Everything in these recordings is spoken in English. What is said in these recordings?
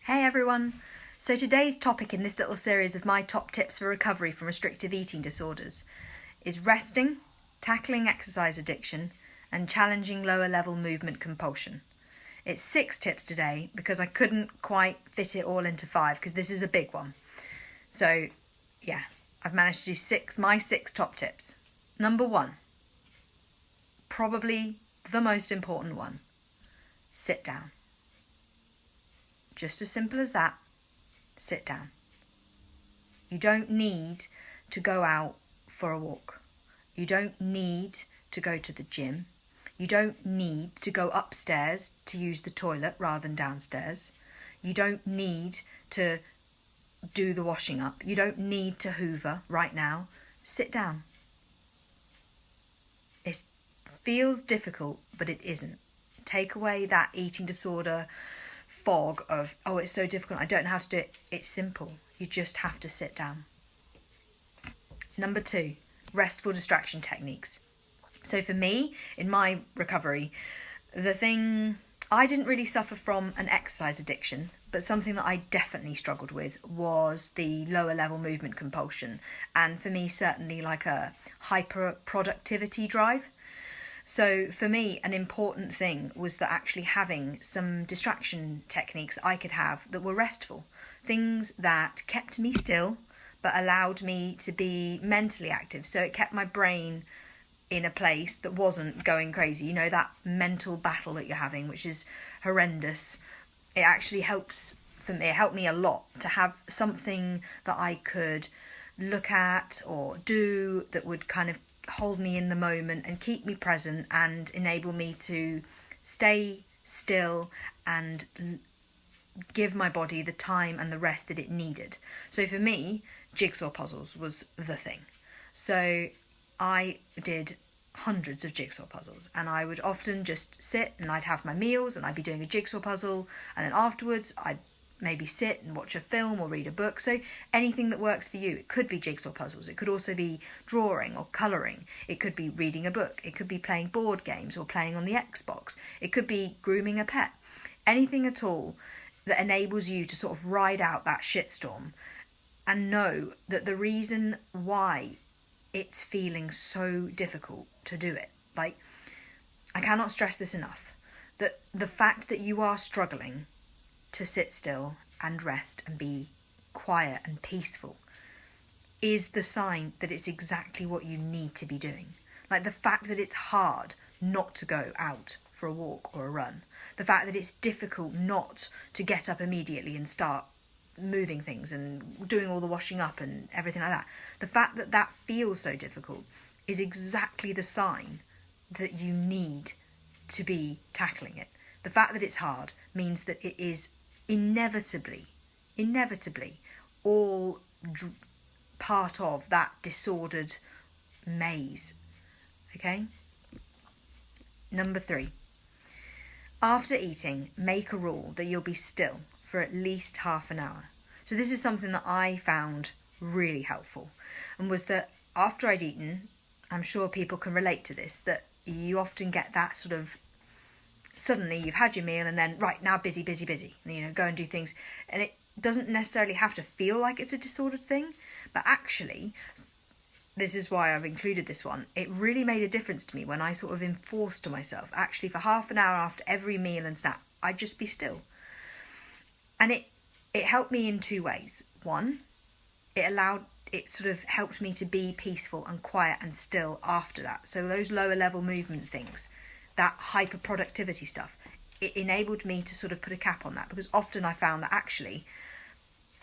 Hey everyone! So today's topic in this little series of my top tips for recovery from restrictive eating disorders is resting, tackling exercise addiction, and challenging lower level movement compulsion. It's 6 tips today because I couldn't quite fit it all into 5 because this is a big one. So yeah, I've managed to do my 6 top tips. Number 1, probably the most important one, sit down. Just as simple as that, sit down. You don't need to go out for a walk. You don't need to go to the gym. You don't need to go upstairs to use the toilet rather than downstairs. You don't need to do the washing up. You don't need to hoover right now. Sit down. It feels difficult, but it isn't. Take away that eating disorder fog of, oh, it's so difficult, I don't know how to do it. It's simple. You just have to sit down. Number 2, restful distraction techniques. So for me, in my recovery, I didn't really suffer from an exercise addiction, but something that I definitely struggled with was the lower level movement compulsion. And for me, certainly like a hyper productivity drive. So for me, an important thing was that actually having some distraction techniques that I could have that were restful. Things that kept me still, but allowed me to be mentally active. So it kept my brain in a place that wasn't going crazy. You know, that mental battle that you're having, which is horrendous. It actually helps for me. It helped me a lot to have something that I could look at or do that would kind of hold me in the moment and keep me present and enable me to stay still and give my body the time and the rest that it needed. So for me, jigsaw puzzles was the thing. So I did hundreds of jigsaw puzzles, and I would often just sit and I'd have my meals and I'd be doing a jigsaw puzzle, and then afterwards I'd maybe sit and watch a film or read a book. So anything that works for you. It could be jigsaw puzzles, it could also be drawing or colouring, it could be reading a book, it could be playing board games or playing on the Xbox, it could be grooming a pet. Anything at all that enables you to sort of ride out that shitstorm and know that the reason why it's feeling so difficult to do it, like, I cannot stress this enough, that the fact that you are struggling to sit still and rest and be quiet and peaceful is the sign that it's exactly what you need to be doing. Like the fact that it's hard not to go out for a walk or a run, the fact that it's difficult not to get up immediately and start moving things and doing all the washing up and everything like that, the fact that that feels so difficult is exactly the sign that you need to be tackling it. The fact that it's hard means that it is inevitably all part of that disordered maze. Okay? Number 3. After eating, make a rule that you'll be still for at least half an hour. So this is something that I found really helpful, and was that after I'd eaten, I'm sure people can relate to this, that you often get that sort of, suddenly you've had your meal and then, right, now busy, and, go and do things. And it doesn't necessarily have to feel like it's a disordered thing, but actually, this is why I've included this one, it really made a difference to me when I sort of enforced to myself, actually for half an hour after every meal and snack, I'd just be still. And it helped me in 2 ways. One, it sort of helped me to be peaceful and quiet and still after that. So those lower level movement things, that hyper productivity stuff, it enabled me to sort of put a cap on that, because often I found that actually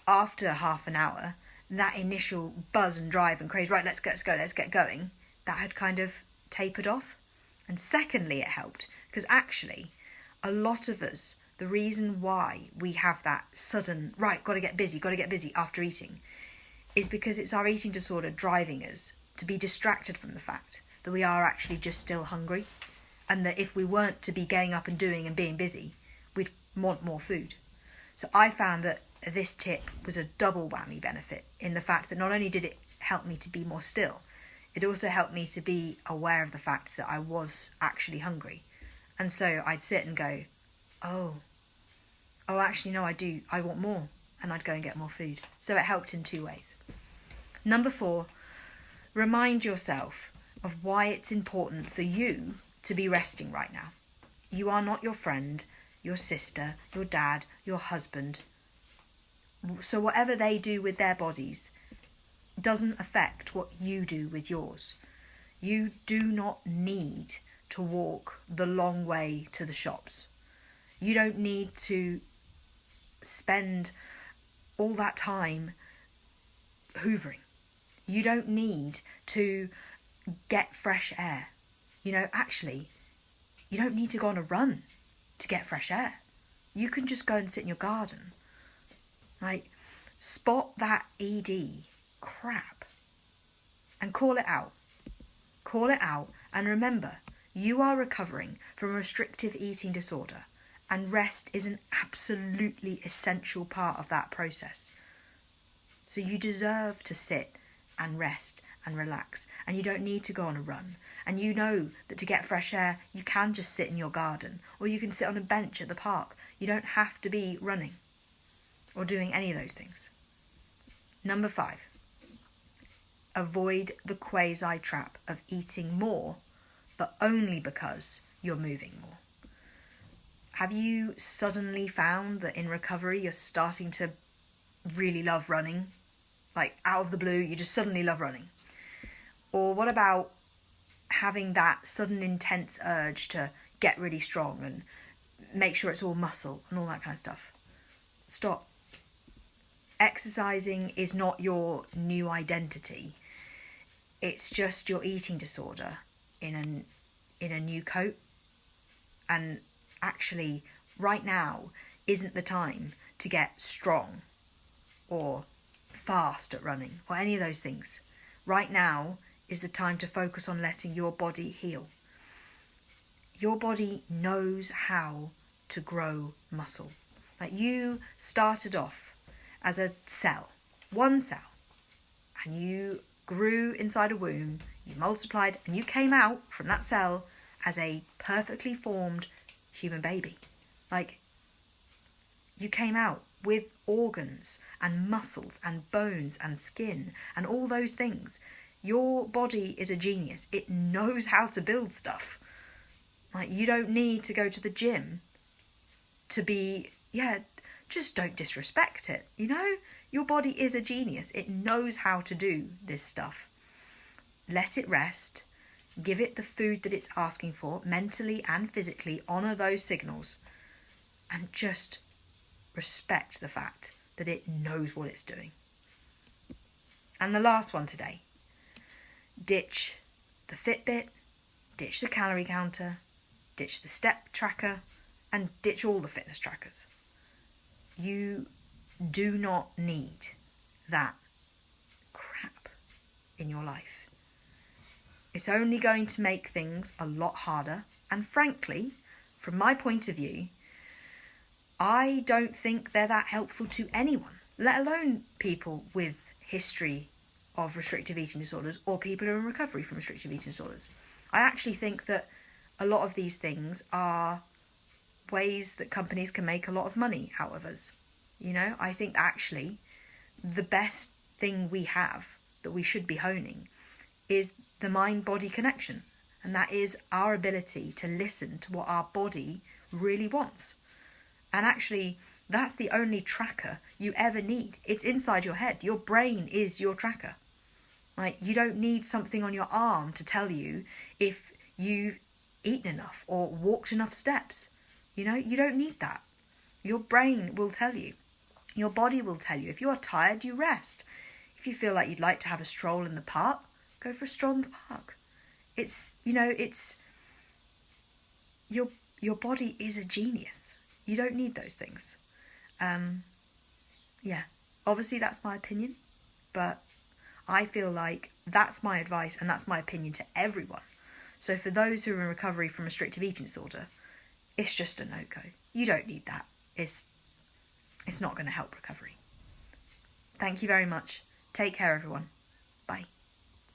after half an hour, that initial buzz and drive and craze, right, let's get going, that had kind of tapered off. And secondly, it helped because actually a lot of us, the reason why we have that sudden, right, gotta get busy after eating, is because it's our eating disorder driving us to be distracted from the fact that we are actually just still hungry, and that if we weren't to be getting up and doing and being busy, we'd want more food. So I found that this tip was a double whammy benefit in the fact that not only did it help me to be more still, it also helped me to be aware of the fact that I was actually hungry. And so I'd sit and go, oh, oh, actually, no, I want more. And I'd go and get more food. So it helped in 2 ways. Number 4, remind yourself of why it's important for you to be resting right now. You are not your friend, your sister, your dad, your husband. So whatever they do with their bodies doesn't affect what you do with yours. You do not need to walk the long way to the shops. You don't need to spend all that time hoovering. You don't need to get fresh air. Actually, you don't need to go on a run to get fresh air. You can just go and sit in your garden. Spot that ED crap and call it out. Call it out, and remember, you are recovering from a restrictive eating disorder, and rest is an absolutely essential part of that process. So you deserve to sit and rest and relax, and you don't need to go on a run. And you know that to get fresh air, you can just sit in your garden, or you can sit on a bench at the park. You don't have to be running or doing any of those things. Number 5, avoid the quasi trap of eating more, but only because you're moving more. Have you suddenly found that in recovery you're starting to really love running? Out of the blue, you just suddenly love running? Or what about having that sudden intense urge to get really strong and make sure it's all muscle and all that kind of stuff? Stop. Exercising is not your new identity. It's just your eating disorder in a new coat. And actually, right now isn't the time to get strong or fast at running or any of those things. Right now is the time to focus on letting your body heal. Your body knows how to grow muscle. You started off as a cell, one cell, and you grew inside a womb, you multiplied, and you came out from that cell as a perfectly formed human baby. You came out with organs and muscles and bones and skin and all those things. Your body is a genius. It knows how to build stuff. You don't need to go to the gym to be, just don't disrespect it. Your body is a genius. It knows how to do this stuff. Let it rest. Give it the food that it's asking for, mentally and physically. Honour those signals. And just respect the fact that it knows what it's doing. And the last one today. Ditch the Fitbit, ditch the calorie counter, ditch the step tracker, and ditch all the fitness trackers. You do not need that crap in your life. It's only going to make things a lot harder. And frankly, from my point of view, I don't think they're that helpful to anyone, let alone people with history of restrictive eating disorders or people who are in recovery from restrictive eating disorders. I actually think that a lot of these things are ways that companies can make a lot of money out of us. I think actually the best thing we have that we should be honing is the mind-body connection. And that is our ability to listen to what our body really wants. And actually, that's the only tracker you ever need. It's inside your head. Your brain is your tracker. You don't need something on your arm to tell you if you've eaten enough or walked enough steps. You don't need that. Your brain will tell you. Your body will tell you. If you are tired, you rest. If you feel like you'd like to have a stroll in the park, go for a stroll in the park. It's your body is a genius. You don't need those things. Obviously that's my opinion, but I feel like that's my advice and that's my opinion to everyone. So for those who are in recovery from restrictive eating disorder, it's just a no-go. You don't need that. It's not going to help recovery. Thank you very much. Take care, everyone. Bye.